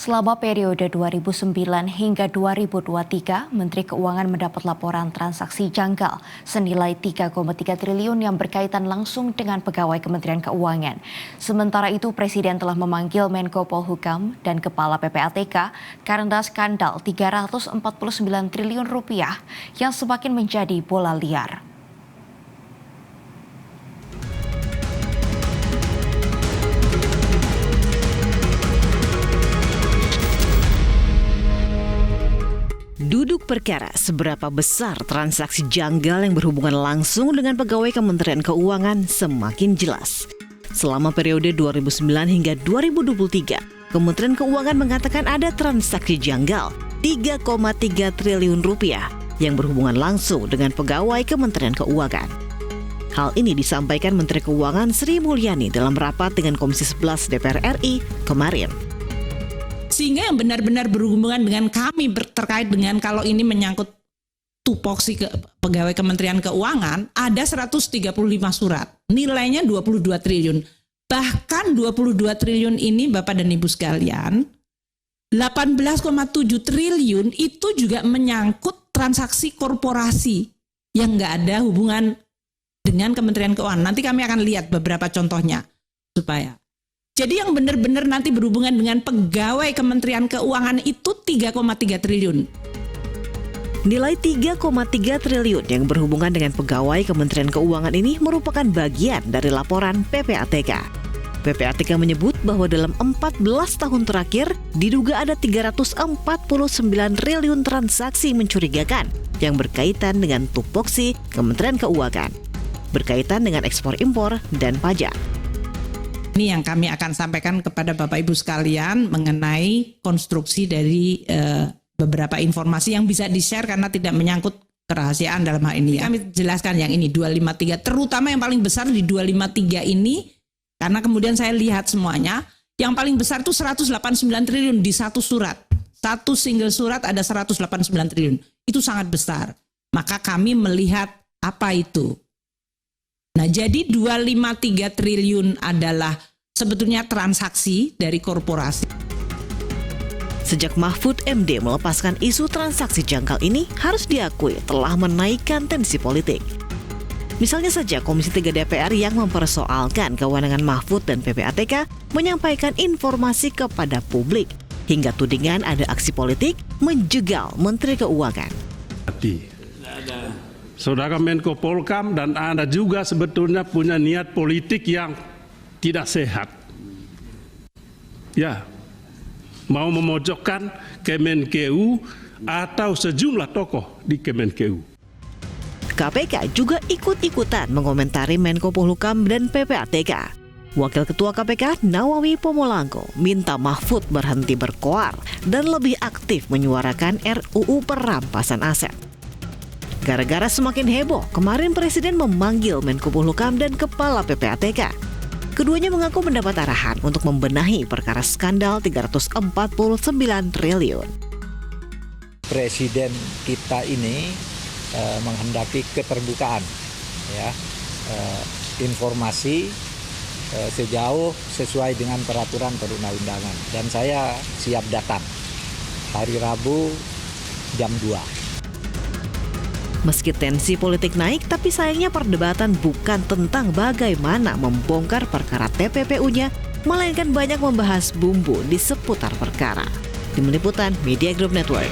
Selama periode 2009 hingga 2023, Menteri Keuangan mendapat laporan transaksi janggal senilai 3,3 triliun yang berkaitan langsung dengan pegawai Kementerian Keuangan. Sementara itu, Presiden telah memanggil Menko Polhukam dan Kepala PPATK karena skandal 349 triliun rupiah yang semakin menjadi bola liar. Duduk perkara seberapa besar transaksi janggal yang berhubungan langsung dengan pegawai Kementerian Keuangan semakin jelas. Selama periode 2009 hingga 2023, Kementerian Keuangan mengatakan ada transaksi janggal 3,3 triliun rupiah yang berhubungan langsung dengan pegawai Kementerian Keuangan. Hal ini disampaikan Menteri Keuangan Sri Mulyani dalam rapat dengan Komisi 11 DPR RI kemarin. Sehingga yang benar-benar berhubungan dengan kami terkait dengan kalau ini menyangkut tupoksi ke pegawai Kementerian Keuangan, ada 135 surat, nilainya 22 triliun. Bahkan 22 triliun ini Bapak dan Ibu sekalian, 18,7 triliun itu juga menyangkut transaksi korporasi yang nggak ada hubungan dengan Kementerian Keuangan. Nanti kami akan lihat beberapa contohnya supaya. Jadi yang benar-benar nanti berhubungan dengan pegawai Kementerian Keuangan itu 3,3 triliun. Nilai 3,3 triliun yang berhubungan dengan pegawai Kementerian Keuangan ini merupakan bagian dari laporan PPATK. PPATK menyebut bahwa dalam 14 tahun terakhir diduga ada 349 triliun transaksi mencurigakan yang berkaitan dengan tupoksi Kementerian Keuangan, berkaitan dengan ekspor impor dan pajak. Ini yang kami akan sampaikan kepada Bapak Ibu sekalian mengenai konstruksi dari beberapa informasi yang bisa di-share karena tidak menyangkut kerahasiaan dalam hal ini. Kami jelaskan yang ini 253, terutama yang paling besar di 253 ini karena kemudian saya lihat semuanya, yang paling besar itu 189 triliun di satu surat. Satu single surat ada 189 triliun. Itu sangat besar. Maka kami melihat apa itu. Nah, jadi 253 triliun adalah sebetulnya transaksi dari korporasi. Sejak Mahfud MD melepaskan isu transaksi janggal ini, harus diakui telah menaikkan tensi politik. Misalnya saja Komisi 3 DPR yang mempersoalkan kewenangan Mahfud dan PPATK menyampaikan informasi kepada publik, hingga tudingan ada aksi politik menjegal Menteri Keuangan. Saudara Menko Polhukam dan Anda juga sebetulnya punya niat politik yang tidak sehat. Ya, mau memojokkan Kemenkeu atau sejumlah tokoh di Kemenkeu. KPK juga ikut-ikutan mengomentari Menko Polhukam dan PPATK. Wakil Ketua KPK Nawawi Pomolanggo minta Mahfud berhenti berkoar dan lebih aktif menyuarakan RUU perampasan aset. Gara-gara semakin heboh, kemarin Presiden memanggil Menko Polhukam dan Kepala PPATK. Keduanya mengaku mendapat arahan untuk membenahi perkara skandal 349 triliun. Presiden kita ini menghendaki keterbukaan, ya, informasi sejauh sesuai dengan peraturan perundang-undangan. Dan saya siap datang hari Rabu jam 2. Meski tensi politik naik, tapi sayangnya perdebatan bukan tentang bagaimana membongkar perkara TPPU-nya, melainkan banyak membahas bumbu di seputar perkara. Tim Liputan Media Group Network.